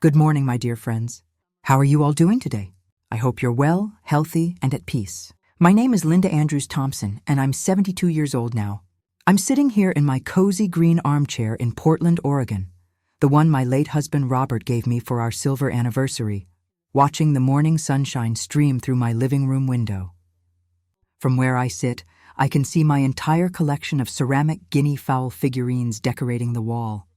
Good morning, my dear friends. How are you all doing today? I hope you're well, healthy, and at peace. My name is Linda Andrews Thompson, and I'm 72 years old now. I'm sitting here in my cozy green armchair in Portland, Oregon, the one my late husband Robert gave me for our silver anniversary, watching the morning sunshine stream through my living room window. From where I sit, I can see my entire collection of ceramic guinea fowl figurines decorating the wall.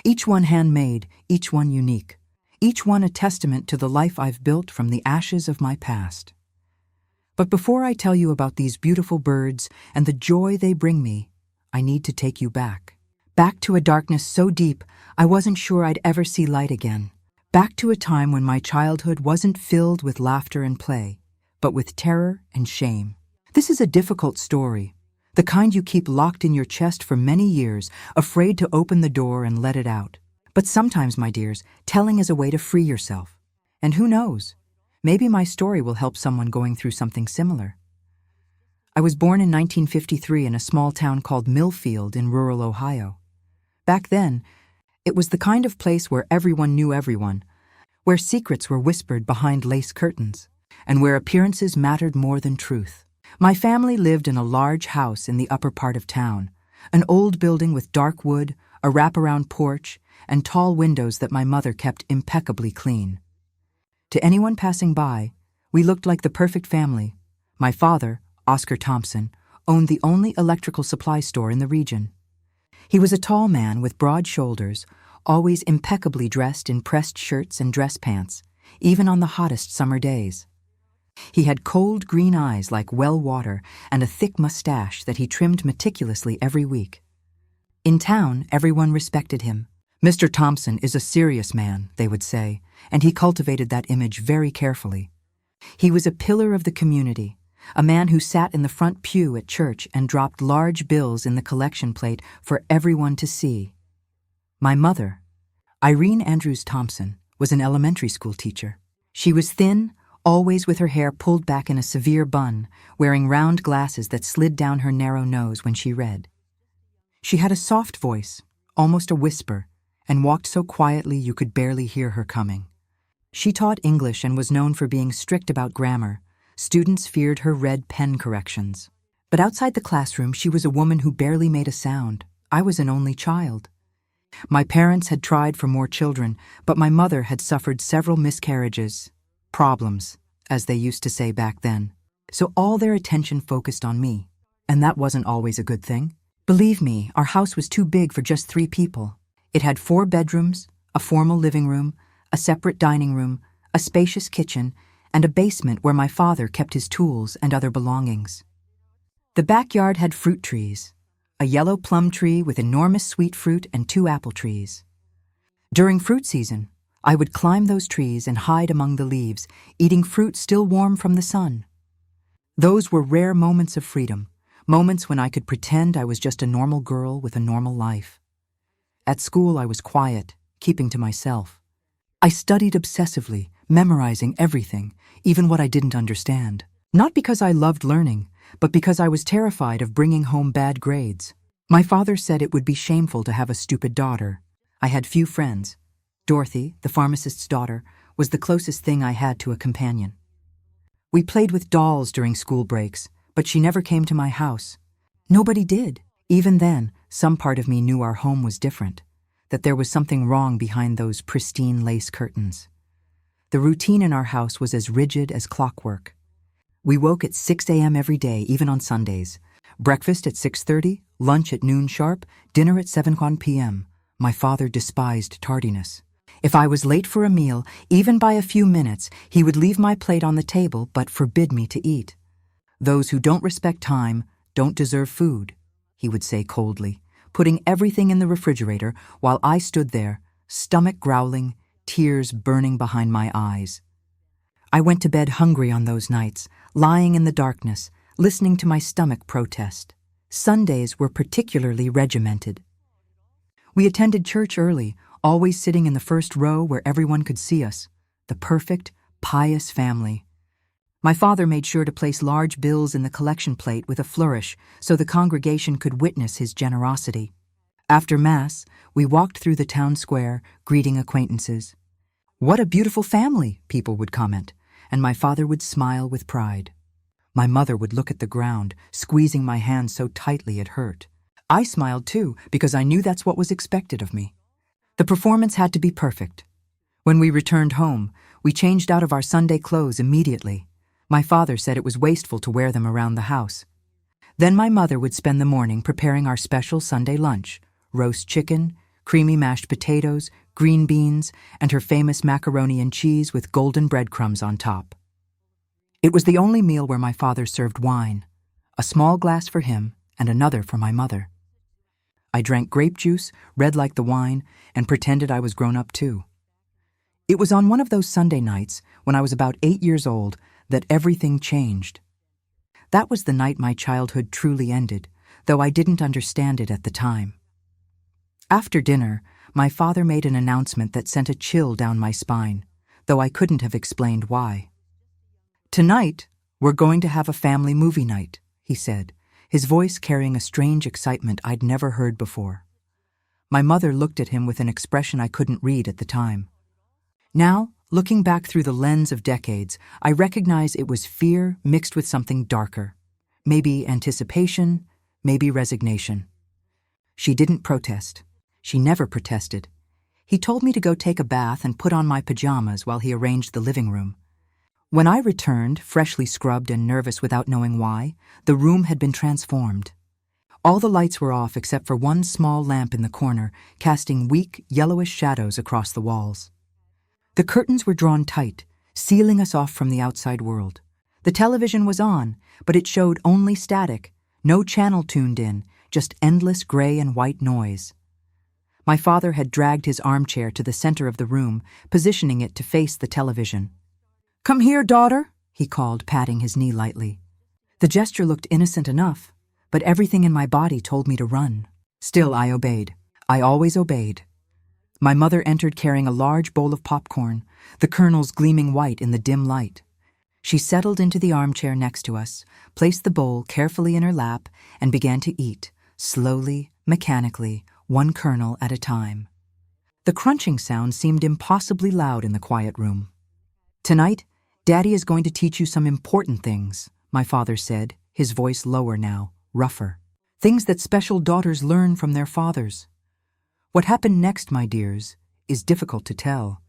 Each one handmade, each one unique. Each one a testament to the life I've built from the ashes of my past. But before I tell you about these beautiful birds and the joy they bring me, I need to take you back. Back to a darkness so deep I wasn't sure I'd ever see light again. Back to a time when my childhood wasn't filled with laughter and play, but with terror and shame. This is a difficult story, the kind you keep locked in your chest for many years, afraid to open the door and let it out. But sometimes, my dears, telling is a way to free yourself. And who knows? Maybe my story will help someone going through something similar. I was born in 1953 in a small town called Millfield in rural Ohio. Back then, it was the kind of place where everyone knew everyone, where secrets were whispered behind lace curtains, and where appearances mattered more than truth. My family lived in a large house in the upper part of town, an old building with dark wood, a wraparound porch, and tall windows that my mother kept impeccably clean. To anyone passing by, we looked like the perfect family. My father, Oscar Thompson, owned the only electrical supply store in the region. He was a tall man with broad shoulders, always impeccably dressed in pressed shirts and dress pants, even on the hottest summer days. He had cold green eyes like well water and a thick mustache that he trimmed meticulously every week. In town, everyone respected him. Mr. Thompson is a serious man, they would say, and he cultivated that image very carefully. He was a pillar of the community, a man who sat in the front pew at church and dropped large bills in the collection plate for everyone to see. My mother, Irene Andrews Thompson, was an elementary school teacher. She was thin, always with her hair pulled back in a severe bun, wearing round glasses that slid down her narrow nose when she read. She had a soft voice, almost a whisper, and walked so quietly you could barely hear her coming. She taught English and was known for being strict about grammar. Students feared her red pen corrections. But outside the classroom, she was a woman who barely made a sound. I was an only child. My parents had tried for more children, but my mother had suffered several miscarriages, problems, as they used to say back then. So all their attention focused on me. And that wasn't always a good thing. Believe me, our house was too big for just 3 people. It had 4 bedrooms, a formal living room, a separate dining room, a spacious kitchen, and a basement where my father kept his tools and other belongings. The backyard had fruit trees, a yellow plum tree with enormous sweet fruit and 2 apple trees. During fruit season, I would climb those trees and hide among the leaves, eating fruit still warm from the sun. Those were rare moments of freedom, moments when I could pretend I was just a normal girl with a normal life. At school, I was quiet, keeping to myself. I studied obsessively, memorizing everything, even what I didn't understand. Not because I loved learning, but because I was terrified of bringing home bad grades. My father said it would be shameful to have a stupid daughter. I had few friends. Dorothy, the pharmacist's daughter, was the closest thing I had to a companion. We played with dolls during school breaks, but she never came to my house. Nobody did. Even then, some part of me knew our home was different, that there was something wrong behind those pristine lace curtains. The routine in our house was as rigid as clockwork. We woke at 6 a.m. every day, even on Sundays. Breakfast at 6:30, lunch at noon sharp, dinner at 7 p.m. My father despised tardiness. If I was late for a meal, even by a few minutes, he would leave my plate on the table but forbid me to eat. Those who don't respect time don't deserve food, he would say coldly, putting everything in the refrigerator while I stood there, stomach growling, tears burning behind my eyes. I went to bed hungry on those nights, lying in the darkness, listening to my stomach protest. Sundays were particularly regimented. We attended church early, always sitting in the first row where everyone could see us, the perfect, pious family. My father made sure to place large bills in the collection plate with a flourish so the congregation could witness his generosity. After Mass, we walked through the town square, greeting acquaintances. "What a beautiful family," people would comment, and my father would smile with pride. My mother would look at the ground, squeezing my hand so tightly it hurt. I smiled too, because I knew that's what was expected of me. The performance had to be perfect. When we returned home, we changed out of our Sunday clothes immediately. My father said it was wasteful to wear them around the house. Then my mother would spend the morning preparing our special Sunday lunch: roast chicken, creamy mashed potatoes, green beans, and her famous macaroni and cheese with golden breadcrumbs on top. It was the only meal where my father served wine, a small glass for him and another for my mother. I drank grape juice, red like the wine, and pretended I was grown up too. It was on one of those Sunday nights, when I was about 8 years old, that everything changed. That was the night my childhood truly ended, though I didn't understand it at the time. After dinner, my father made an announcement that sent a chill down my spine, though I couldn't have explained why. "Tonight, we're going to have a family movie night," he said, his voice carrying a strange excitement I'd never heard before. My mother looked at him with an expression I couldn't read at the time. Now, looking back through the lens of decades, I recognize it was fear mixed with something darker. Maybe anticipation, maybe resignation. She didn't protest. She never protested. He told me to go take a bath and put on my pajamas while he arranged the living room. When I returned, freshly scrubbed and nervous without knowing why, the room had been transformed. All the lights were off except for one small lamp in the corner, casting weak, yellowish shadows across the walls. The curtains were drawn tight, sealing us off from the outside world. The television was on, but it showed only static, no channel tuned in, just endless gray and white noise. My father had dragged his armchair to the center of the room, positioning it to face the television. "Come here, daughter," he called, patting his knee lightly. The gesture looked innocent enough, but everything in my body told me to run. Still, I obeyed. I always obeyed. My mother entered carrying a large bowl of popcorn, the kernels gleaming white in the dim light. She settled into the armchair next to us, placed the bowl carefully in her lap, and began to eat, slowly, mechanically, one kernel at a time. The crunching sound seemed impossibly loud in the quiet room. "Tonight, Daddy is going to teach you some important things," my father said, his voice lower now, rougher. "Things that special daughters learn from their fathers. What happened next, my dears, is difficult to tell.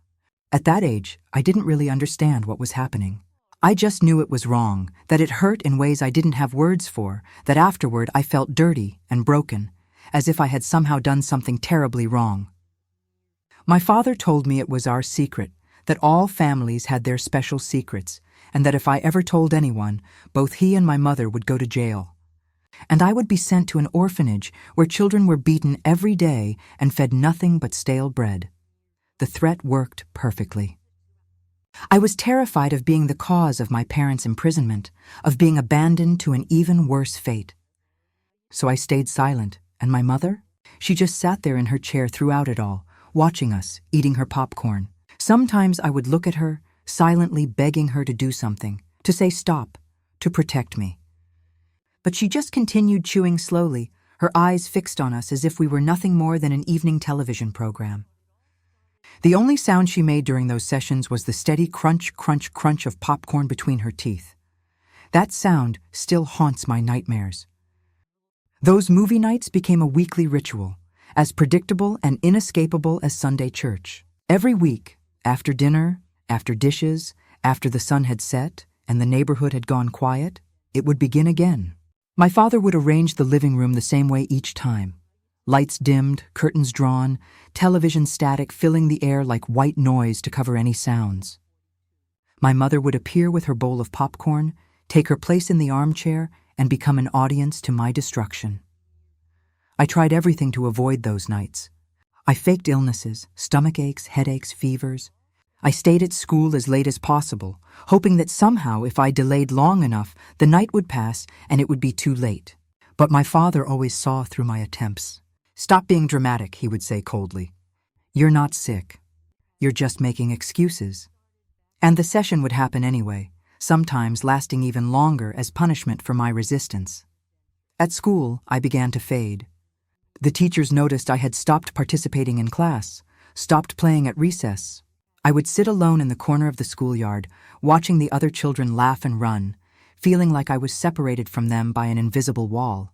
At that age, I didn't really understand what was happening. I just knew it was wrong, that it hurt in ways I didn't have words for, that afterward I felt dirty and broken, as if I had somehow done something terribly wrong. My father told me it was our secret, that all families had their special secrets, and that if I ever told anyone, both he and my mother would go to jail. And I would be sent to an orphanage where children were beaten every day and fed nothing but stale bread. The threat worked perfectly. I was terrified of being the cause of my parents' imprisonment, of being abandoned to an even worse fate. So I stayed silent, and my mother? She just sat there in her chair throughout it all, watching us, eating her popcorn. Sometimes I would look at her, silently begging her to do something, to say stop, to protect me. But she just continued chewing slowly, her eyes fixed on us as if we were nothing more than an evening television program. The only sound she made during those sessions was the steady crunch, crunch, crunch of popcorn between her teeth. That sound still haunts my nightmares. Those movie nights became a weekly ritual, as predictable and inescapable as Sunday church. Every week, after dinner, after dishes, after the sun had set and the neighborhood had gone quiet, it would begin again. My father would arrange the living room the same way each time. Lights dimmed, curtains drawn, television static filling the air like white noise to cover any sounds. My mother would appear with her bowl of popcorn, take her place in the armchair, and become an audience to my destruction. I tried everything to avoid those nights. I faked illnesses, stomach aches, headaches, fevers. I stayed at school as late as possible, hoping that somehow, if I delayed long enough, the night would pass and it would be too late. But my father always saw through my attempts. "Stop being dramatic," he would say coldly. "You're not sick. You're just making excuses." And the session would happen anyway, sometimes lasting even longer as punishment for my resistance. At school, I began to fade. The teachers noticed I had stopped participating in class, stopped playing at recess. I would sit alone in the corner of the schoolyard, watching the other children laugh and run, feeling like I was separated from them by an invisible wall.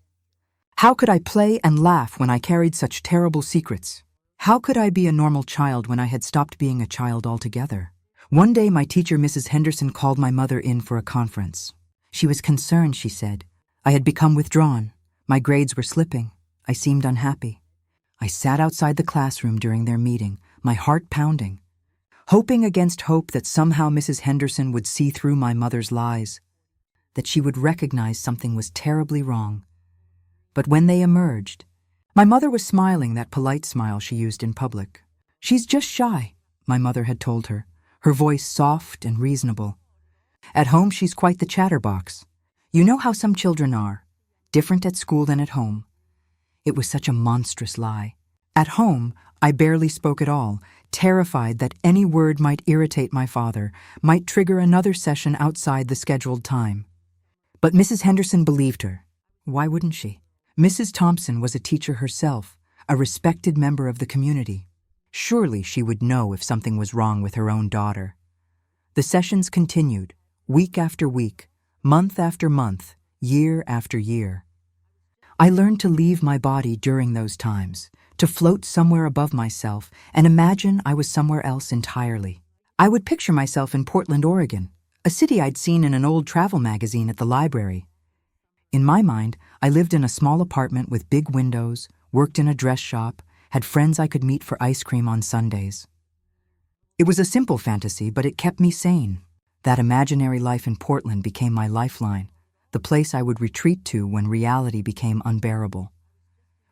How could I play and laugh when I carried such terrible secrets? How could I be a normal child when I had stopped being a child altogether? One day my teacher, Mrs. Henderson, called my mother in for a conference. She was concerned, she said. I had become withdrawn. My grades were slipping. I seemed unhappy. I sat outside the classroom during their meeting, my heart pounding, hoping against hope that somehow Mrs. Henderson would see through my mother's lies, that she would recognize something was terribly wrong. But when they emerged, my mother was smiling that polite smile she used in public. "She's just shy," my mother had told her, her voice soft and reasonable. "At home she's quite the chatterbox. You know how some children are, different at school than at home." It was such a monstrous lie. At home, I barely spoke at all, terrified that any word might irritate my father, might trigger another session outside the scheduled time. But Mrs. Henderson believed her. Why wouldn't she? Mrs. Thompson was a teacher herself, a respected member of the community. Surely she would know if something was wrong with her own daughter. The sessions continued, week after week, month after month, year after year. I learned to leave my body during those times, to float somewhere above myself and imagine I was somewhere else entirely. I would picture myself in Portland, Oregon, a city I'd seen in an old travel magazine at the library. In my mind, I lived in a small apartment with big windows, worked in a dress shop, had friends I could meet for ice cream on Sundays. It was a simple fantasy, but it kept me sane. That imaginary life in Portland became my lifeline, the place I would retreat to when reality became unbearable.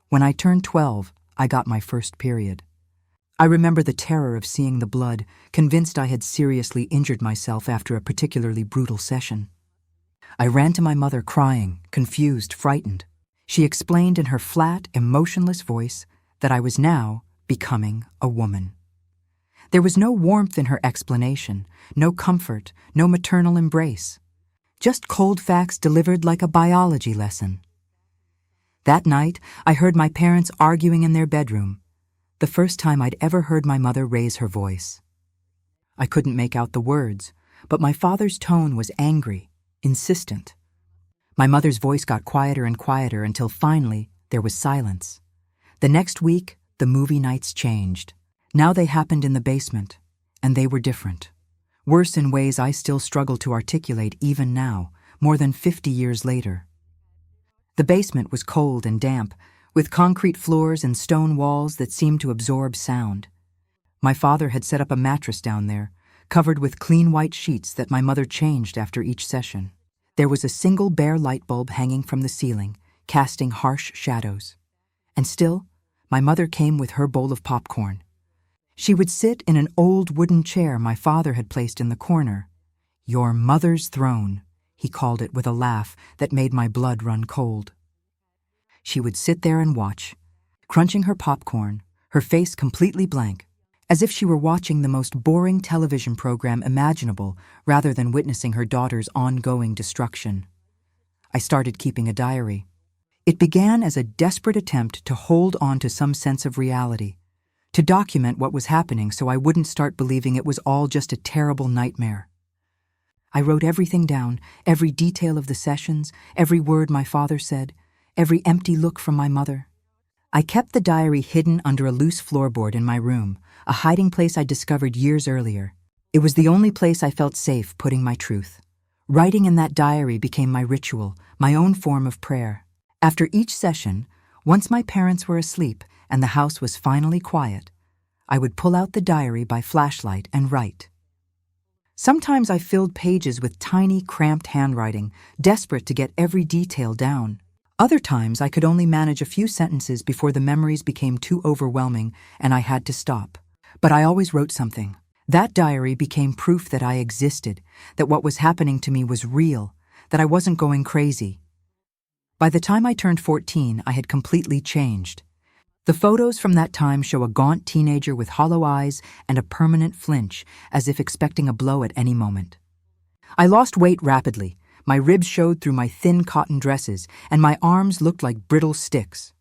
When I turned 12, I got my first period. I remember the terror of seeing the blood, convinced I had seriously injured myself after a particularly brutal session. I ran to my mother crying, confused, frightened. She explained in her flat, emotionless voice that I was now becoming a woman. There was no warmth in her explanation, no comfort, no maternal embrace. Just cold facts delivered like a biology lesson. That night, I heard my parents arguing in their bedroom, the first time I'd ever heard my mother raise her voice. I couldn't make out the words, but my father's tone was angry, insistent. My mother's voice got quieter and quieter until finally there was silence. The next week, the movie nights changed. Now they happened in the basement, and they were different. Worse in ways I still struggle to articulate even now, more than 50 years later. The basement was cold and damp, with concrete floors and stone walls that seemed to absorb sound. My father had set up a mattress down there, covered with clean white sheets that my mother changed after each session. There was a single bare light bulb hanging from the ceiling, casting harsh shadows. And still, my mother came with her bowl of popcorn. She would sit in an old wooden chair my father had placed in the corner. "Your mother's throne," he called it with a laugh that made my blood run cold. She would sit there and watch, crunching her popcorn, her face completely blank, as if she were watching the most boring television program imaginable rather than witnessing her daughter's ongoing destruction. I started keeping a diary. It began as a desperate attempt to hold on to some sense of reality, to document what was happening so I wouldn't start believing it was all just a terrible nightmare. I wrote everything down, every detail of the sessions, every word my father said, every empty look from my mother. I kept the diary hidden under a loose floorboard in my room, a hiding place I discovered years earlier. It was the only place I felt safe putting my truth. Writing in that diary became my ritual, my own form of prayer. After each session, once my parents were asleep and the house was finally quiet, I would pull out the diary by flashlight and write. Sometimes I filled pages with tiny, cramped handwriting, desperate to get every detail down. Other times I could only manage a few sentences before the memories became too overwhelming and I had to stop. But I always wrote something. That diary became proof that I existed, that what was happening to me was real, that I wasn't going crazy. By the time I turned 14, I had completely changed. The photos from that time show a gaunt teenager with hollow eyes and a permanent flinch, as if expecting a blow at any moment. I lost weight rapidly. My ribs showed through my thin cotton dresses, and my arms looked like brittle sticks.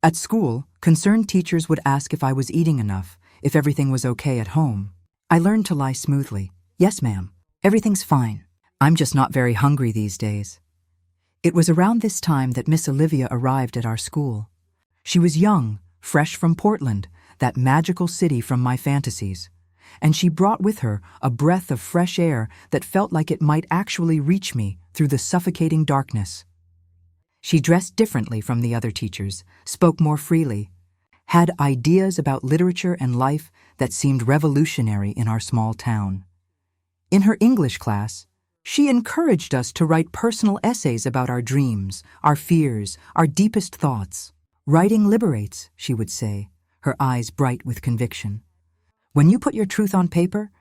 At school, concerned teachers would ask if I was eating enough, if everything was okay at home. I learned to lie smoothly. Yes, ma'am. Everything's fine. I'm just not very hungry these days. It was around this time that Miss Olivia arrived at our school. She was young, fresh from Portland, that magical city from my fantasies, and she brought with her a breath of fresh air that felt like it might actually reach me through the suffocating darkness. She dressed differently from the other teachers, spoke more freely, had ideas about literature and life that seemed revolutionary in our small town. In her English class, she encouraged us to write personal essays about our dreams, our fears, our deepest thoughts. Writing liberates, she would say, her eyes bright with conviction. When you put your truth on paper,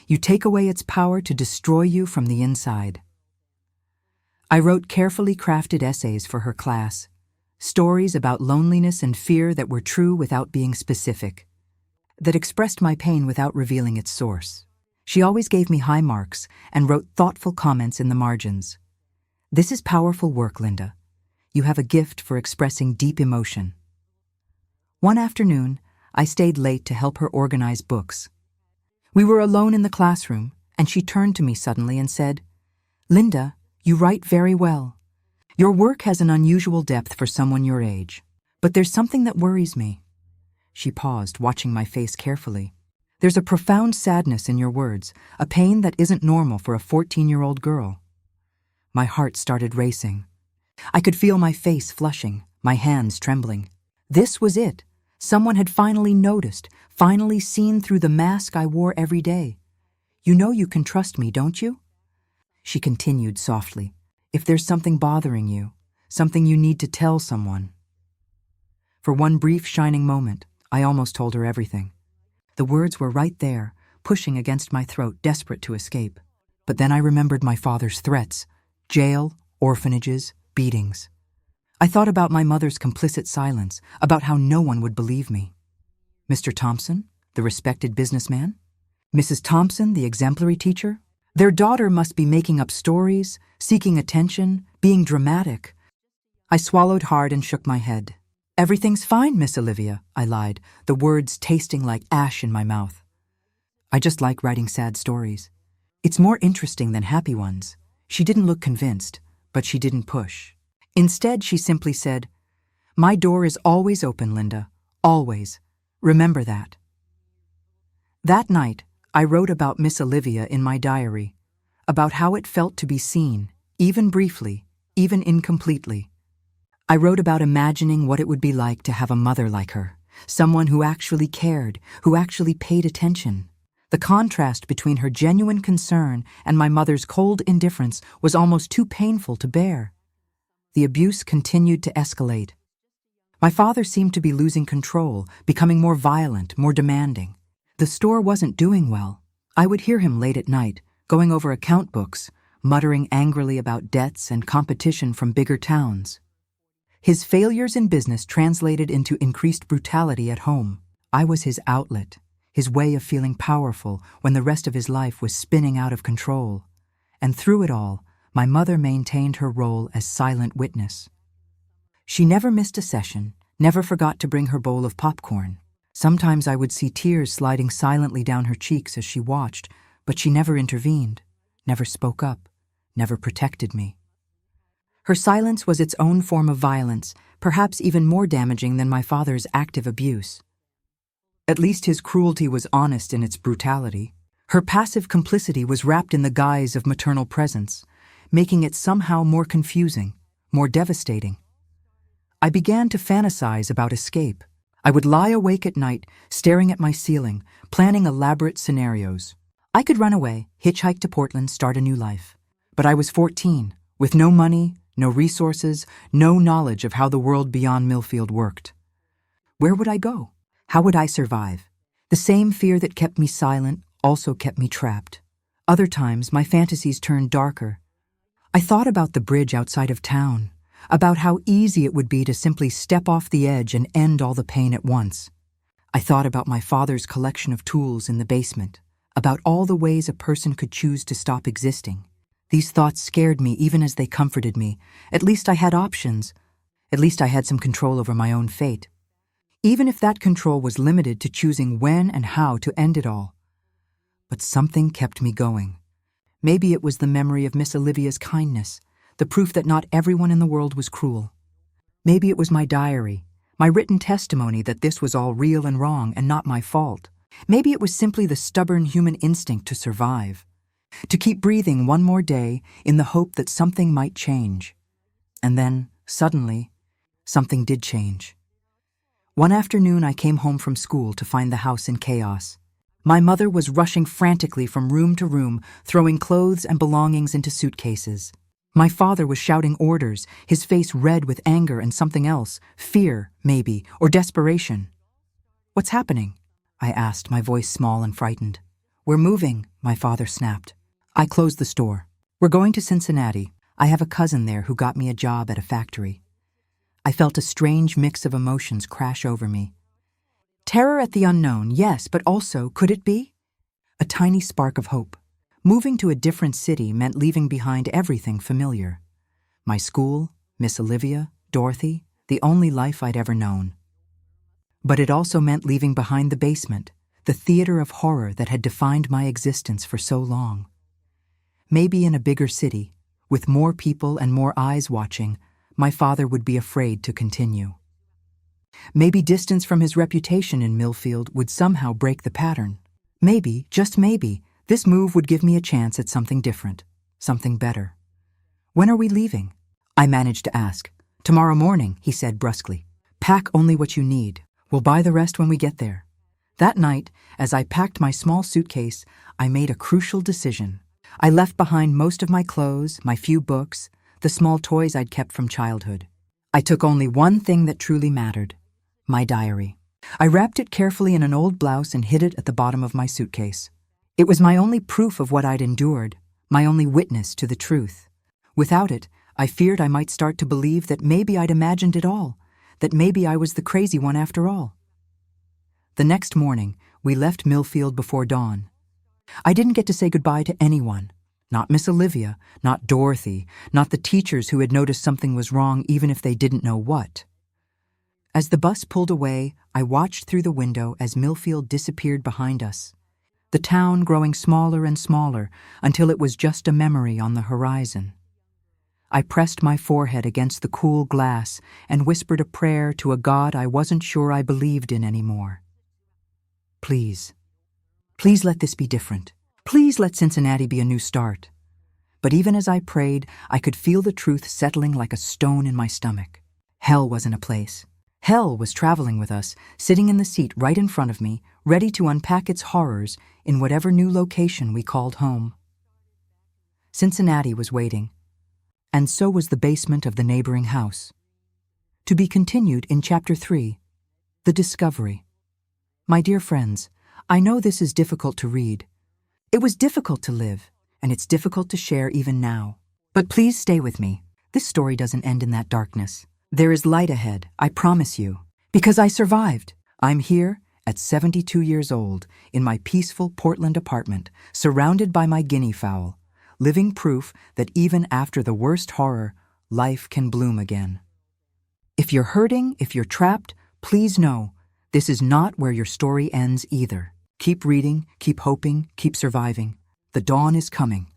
you take away its power to destroy you from the inside. I wrote carefully crafted essays for her class, stories about loneliness and fear that were true without being specific, that expressed my pain without revealing its source. She always gave me high marks and wrote thoughtful comments in the margins. This is powerful work, Linda. You have a gift for expressing deep emotion. One afternoon, I stayed late to help her organize books. We were alone in the classroom, and she turned to me suddenly and said, "Linda, you write very well. Your work has an unusual depth for someone your age, but there's something that worries me." She paused, watching my face carefully. "There's a profound sadness in your words, a pain that isn't normal for a 14-year-old girl." My heart started racing. I could feel my face flushing, my hands trembling. This was it. Someone had finally noticed, finally seen through the mask I wore every day. "You know you can trust me, don't you?" She continued softly. "If there's something bothering you, something you need to tell someone." For one brief shining moment, I almost told her everything. The words were right there, pushing against my throat, desperate to escape. But then I remembered my father's threats: jail, orphanages, beatings. I thought about my mother's complicit silence, about how no one would believe me. Mr. Thompson, the respected businessman? Mrs. Thompson, the exemplary teacher? Their daughter must be making up stories, seeking attention, being dramatic. I swallowed hard and shook my head. "Everything's fine, Miss Olivia," I lied, the words tasting like ash in my mouth. "I just like writing sad stories. It's more interesting than happy ones." She didn't look convinced, but she didn't push. Instead, she simply said, "My door is always open, Linda. Always. Remember that." That night, I wrote about Miss Olivia in my diary, about how it felt to be seen, even briefly, even incompletely. I wrote about imagining what it would be like to have a mother like her, someone who actually cared, who actually paid attention. The contrast between her genuine concern and my mother's cold indifference was almost too painful to bear. The abuse continued to escalate. My father seemed to be losing control, becoming more violent, more demanding. The store wasn't doing well. I would hear him late at night, going over account books, muttering angrily about debts and competition from bigger towns. His failures in business translated into increased brutality at home. I was his outlet, his way of feeling powerful when the rest of his life was spinning out of control. And through it all, my mother maintained her role as silent witness. She never missed a session, never forgot to bring her bowl of popcorn. Sometimes I would see tears sliding silently down her cheeks as she watched, but she never intervened, never spoke up, never protected me. Her silence was its own form of violence, perhaps even more damaging than my father's active abuse. At least his cruelty was honest in its brutality. Her passive complicity was wrapped in the guise of maternal presence, making it somehow more confusing, more devastating. I began to fantasize about escape. I would lie awake at night, staring at my ceiling, planning elaborate scenarios. I could run away, hitchhike to Portland, start a new life. But I was 14, with no money, no resources, no knowledge of how the world beyond Millfield worked. Where would I go? How would I survive? The same fear that kept me silent also kept me trapped. Other times, my fantasies turned darker. I thought about the bridge outside of town, about how easy it would be to simply step off the edge and end all the pain at once. I thought about my father's collection of tools in the basement, about all the ways a person could choose to stop existing. These thoughts scared me even as they comforted me. At least I had options. At least I had some control over my own fate. Even if that control was limited to choosing when and how to end it all. but something kept me going. Maybe it was the memory of Miss Olivia's kindness, the proof that not everyone in the world was cruel. Maybe it was my diary, my written testimony that this was all real and wrong and not my fault. Maybe it was simply the stubborn human instinct to survive, to keep breathing one more day in the hope that something might change. And then, suddenly, something did change. One afternoon I came home from school to find the house in chaos. My mother was rushing frantically from room to room, throwing clothes and belongings into suitcases. My father was shouting orders, his face red with anger and something else, fear, maybe, or desperation. "What's happening?" I asked, my voice small and frightened. "We're moving," my father snapped. I closed the store. "We're going to Cincinnati. I have a cousin there who got me a job at a factory." I felt a strange mix of emotions crash over me. Terror at the unknown, yes, but also, could it be? A tiny spark of hope. Moving to a different city meant leaving behind everything familiar. My school, Miss Olivia, Dorothy, the only life I'd ever known. But it also meant leaving behind the basement, the theater of horror that had defined my existence for so long. Maybe in a bigger city, with more people and more eyes watching, my father would be afraid to continue. Maybe distance from his reputation in Millfield would somehow break the pattern. Maybe, just maybe, this move would give me a chance at something different, something better. "When are we leaving?" I managed to ask. "Tomorrow morning," he said brusquely. "Pack only what you need. We'll buy the rest when we get there." That night, as I packed my small suitcase, I made a crucial decision. I left behind most of my clothes, my few books, the small toys I'd kept from childhood. I took only one thing that truly mattered: my diary. I wrapped it carefully in an old blouse and hid it at the bottom of my suitcase. It was my only proof of what I'd endured, my only witness to the truth. Without it, I feared I might start to believe that maybe I'd imagined it all, that maybe I was the crazy one after all. The next morning, we left Millfield before dawn. I didn't get to say goodbye to anyone. Not Miss Olivia, not Dorothy, not the teachers who had noticed something was wrong even if they didn't know what. As the bus pulled away, I watched through the window as Millfield disappeared behind us, the town growing smaller and smaller until it was just a memory on the horizon. I pressed my forehead against the cool glass and whispered a prayer to a God I wasn't sure I believed in anymore. Please, please let this be different. Please let Cincinnati be a new start. But even as I prayed, I could feel the truth settling like a stone in my stomach. Hell wasn't a place. Hell was traveling with us, sitting in the seat right in front of me, ready to unpack its horrors in whatever new location we called home. Cincinnati was waiting, and so was the basement of the neighboring house. To be continued in Chapter 3, The Discovery. My dear friends, I know this is difficult to read. It was difficult to live, and it's difficult to share even now. But please stay with me. This story doesn't end in that darkness. There is light ahead, I promise you. Because I survived. I'm here, at 72 years old, in my peaceful Portland apartment, surrounded by my guinea fowl, living proof that even after the worst horror, life can bloom again. If you're hurting, if you're trapped, please know, this is not where your story ends either. Keep reading, keep hoping, keep surviving. The dawn is coming.